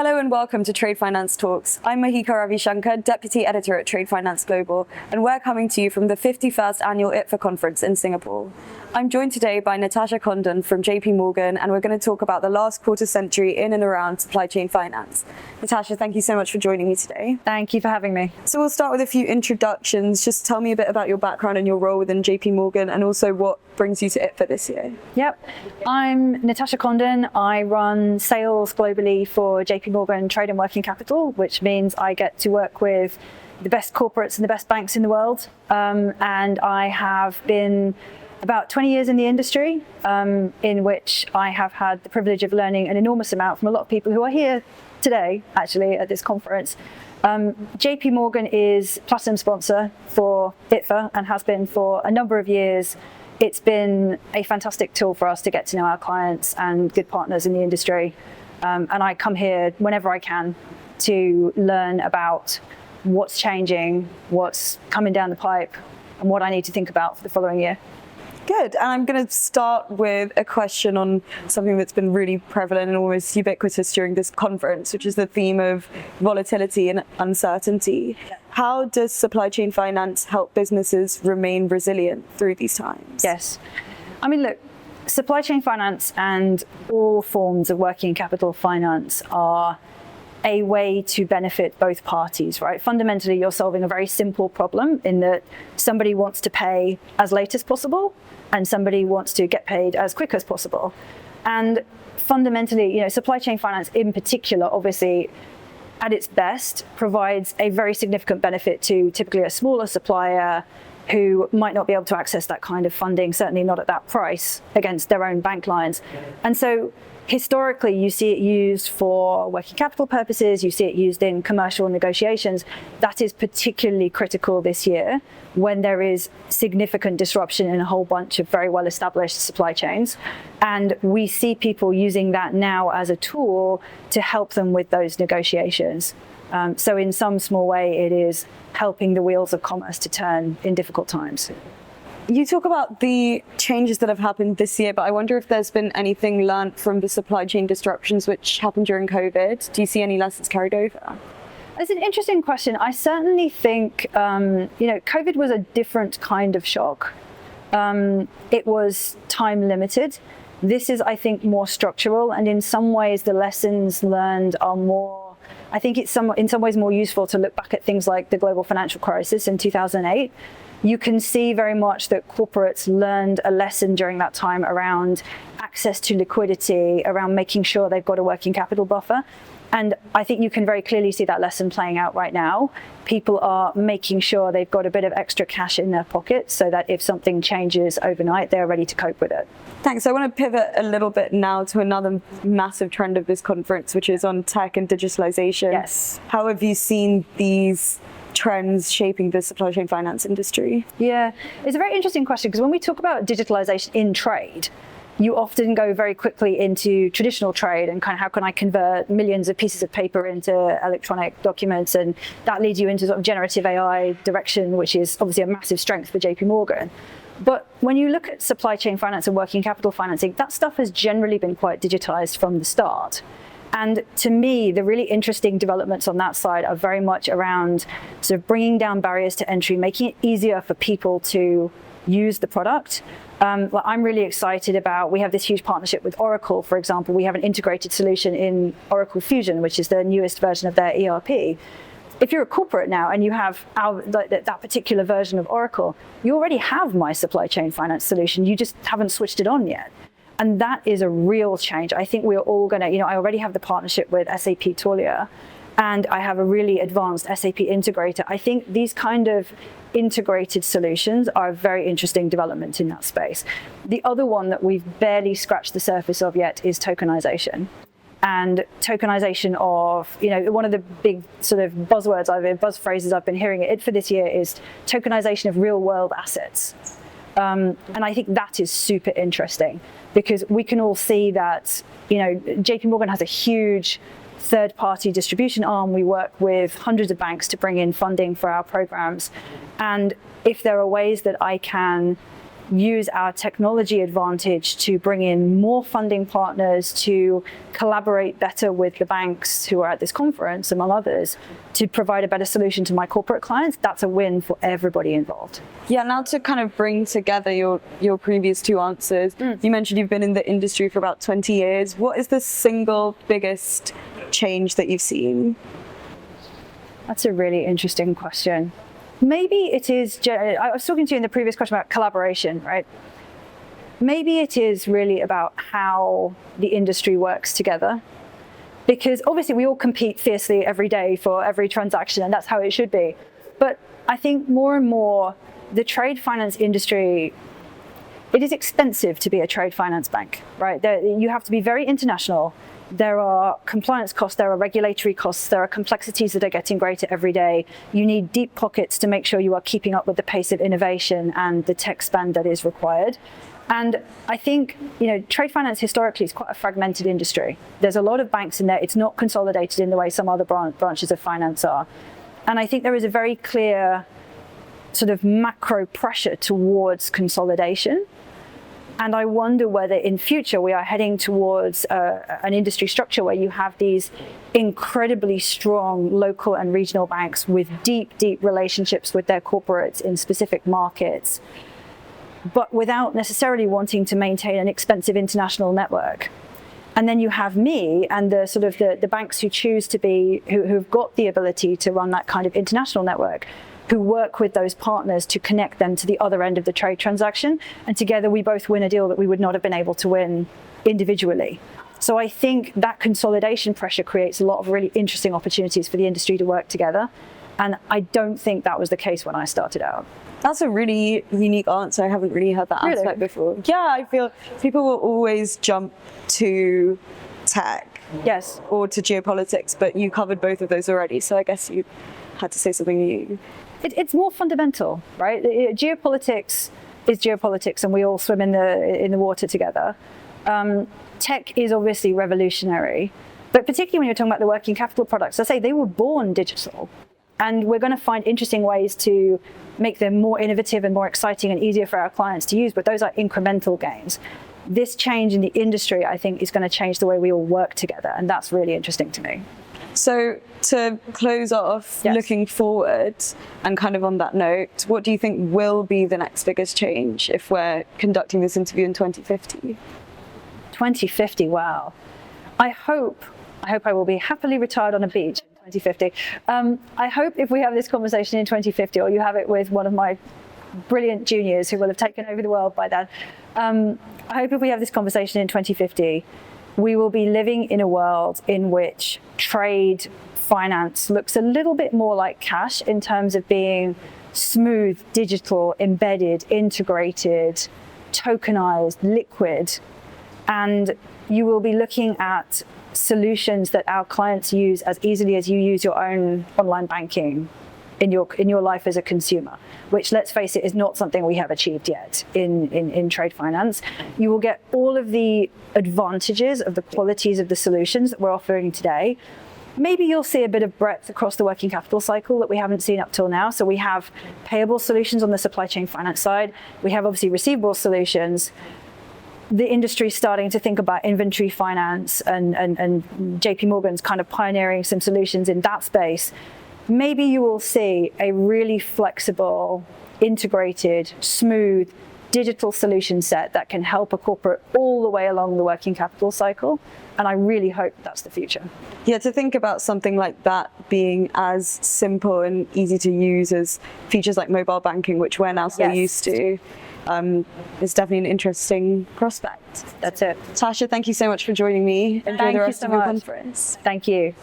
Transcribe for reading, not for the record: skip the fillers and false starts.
Hello and welcome to Trade Finance Talks. I'm Mahika Ravishankar, Deputy Editor at Trade Finance Global, and we're coming to you from the 51st Annual ITFA Conference in Singapore. I'm joined today by Natasha Condon from JP Morgan, and we're going to talk about the last quarter century in and around supply chain finance. Natasha, thank you so much for joining me today. Thank you for having me. So we'll start with a few introductions. Just tell me a bit about your background and your role within JP Morgan, and also what brings you to ITFA this year. Yep, I'm Natasha Condon. I run sales globally for JP Morgan Trade and Working Capital, which means I get to work with the best corporates and the best banks in the world. And I have been about 20 years in the industry, in which I have had the privilege of learning an enormous amount from a lot of people who are here today, actually, at this conference. JP Morgan is platinum sponsor for ITFA and has been for a number of years. It's been a fantastic tool for us to get to know our clients and good partners in the industry. And I come here whenever I can to learn about what's changing, what's coming down the pipe, and what I need to think about for the following year. Good. And I'm going to start with a question on something that's been really prevalent and almost ubiquitous during this conference, which is the theme of volatility and uncertainty. Yeah. How does supply chain finance help businesses remain resilient through these times? Yes. I mean, look, supply chain finance and all forms of working capital finance are a way to benefit both parties, right? Fundamentally, you're solving a very simple problem in that somebody wants to pay as late as possible and somebody wants to get paid as quick as possible. And fundamentally, supply chain finance in particular, obviously, at its best, provides a very significant benefit to typically a smaller supplier who might not be able to access that kind of funding, certainly not at that price, against their own bank lines. And so historically, you see it used for working capital purposes, you see it used in commercial negotiations. That is particularly critical this year when there is significant disruption in a whole bunch of very well-established supply chains. And we see people using that now as a tool to help them with those negotiations. So in some small way, it is helping the wheels of commerce to turn in difficult times. You talk about the changes that have happened this year, but I wonder if there's been anything learned from the supply chain disruptions which happened during COVID. Do you see any lessons carried over? It's an interesting question. I certainly think, COVID was a different kind of shock. It was time limited. This is, I think, more structural, and in some ways the lessons learned are more, I think it's in some ways more useful to look back at things like the global financial crisis in 2008. You can see very much that corporates learned a lesson during that time around access to liquidity, around making sure they've got a working capital buffer. And I think you can very clearly see that lesson playing out right now. People are making sure they've got a bit of extra cash in their pocket so that if something changes overnight, they're ready to cope with it. Thanks. I want to pivot a little bit now to another massive trend of this conference, which is on tech and digitalization. Yes. How have you seen these trends shaping the supply chain finance industry? Yeah, it's a very interesting question, because when we talk about digitalization in trade, you often go very quickly into traditional trade and kind of how can I convert millions of pieces of paper into electronic documents, and that leads you into sort of generative AI direction, which is obviously a massive strength for JP Morgan. But when you look at supply chain finance and working capital financing, that stuff has generally been quite digitized from the start. And to me, the really interesting developments on that side are very much around sort of bringing down barriers to entry, making it easier for people to use the product. What I'm really excited about, we have this huge partnership with Oracle, for example. We have an integrated solution in Oracle Fusion, which is the newest version of their ERP. If you're a corporate now and you have that particular version of Oracle, you already have my supply chain finance solution. You just haven't switched it on yet. And that is a real change. I think we're all going to, I already have the partnership with SAP Taulia, and I have a really advanced SAP integrator. I think these kind of integrated solutions are a very interesting development in that space. The other one that we've barely scratched the surface of yet is tokenization. And tokenization of, one of the big sort of buzz phrases I've been hearing at ITFA this year is tokenization of real world assets. And I think that is super interesting, because we can all see that, JP Morgan has a huge third-party distribution arm. We work with hundreds of banks to bring in funding for our programs. And if there are ways that I can use our technology advantage to bring in more funding partners, to collaborate better with the banks who are at this conference, among others, to provide a better solution to my corporate clients, that's a win for everybody involved. Yeah, now to kind of bring together your previous two answers, you mentioned you've been in the industry for about 20 years. What is the single biggest change that you've seen? That's a really interesting question. Maybe it is, I was talking to you in the previous question about collaboration, right? Maybe it is really about how the industry works together. Because obviously we all compete fiercely every day for every transaction, and that's how it should be. But I think more and more the trade finance industry, it is expensive to be a trade finance bank, right? You have to be very international. There are compliance costs, there are regulatory costs, there are complexities that are getting greater every day. You need deep pockets to make sure you are keeping up with the pace of innovation and the tech spend that is required. And I think, trade finance historically is quite a fragmented industry. There's a lot of banks in there. It's not consolidated in the way some other branches of finance are. And I think there is a very clear sort of macro pressure towards consolidation. And I wonder whether in future we are heading towards an industry structure where you have these incredibly strong local and regional banks with deep, deep relationships with their corporates in specific markets, but without necessarily wanting to maintain an expensive international network. And then you have me and the sort of the banks who choose to be, who've got the ability to run that kind of international network, who work with those partners to connect them to the other end of the trade transaction. And together we both win a deal that we would not have been able to win individually. So I think that consolidation pressure creates a lot of really interesting opportunities for the industry to work together. And I don't think that was the case when I started out. That's a really unique answer. I haven't really heard that aspect before. Yeah, I feel people will always jump to tech, yes, or to geopolitics, but you covered both of those already. So I guess you had to say something new. It's more fundamental, right? Geopolitics is geopolitics, and we all swim in the water together. Tech is obviously revolutionary, but particularly when you're talking about the working capital products, I say they were born digital, and we're going to find interesting ways to make them more innovative and more exciting and easier for our clients to use. But those are incremental gains. This change in the industry, I think, is going to change the way we all work together, and that's really interesting to me. So to close off, yes, looking forward and kind of on that note, what do you think will be the next biggest change if we're conducting this interview in 2050? 2050, wow. I hope I will be happily retired on a beach in 2050. I hope if we have this conversation in 2050, or you have it with one of my brilliant juniors who will have taken over the world by then, I hope if we have this conversation in 2050, we will be living in a world in which trade finance looks a little bit more like cash in terms of being smooth, digital, embedded, integrated, tokenized, liquid. And you will be looking at solutions that our clients use as easily as you use your own online banking in your life as a consumer, which, let's face it, is not something we have achieved yet in trade finance. You will get all of the advantages of the qualities of the solutions that we're offering today. Maybe you'll see a bit of breadth across the working capital cycle that we haven't seen up till now. So we have payable solutions on the supply chain finance side. We have obviously receivable solutions. The industry is starting to think about inventory finance, and JP Morgan's kind of pioneering some solutions in that space. Maybe you will see a really flexible, integrated, smooth, digital solution set that can help a corporate all the way along the working capital cycle. And I really hope that's the future. Yeah, to think about something like that being as simple and easy to use as features like mobile banking, which we're now so used to, is definitely an interesting prospect. That's it. Tasha, thank you so much for joining me. Enjoy the rest of your conference. Thank you.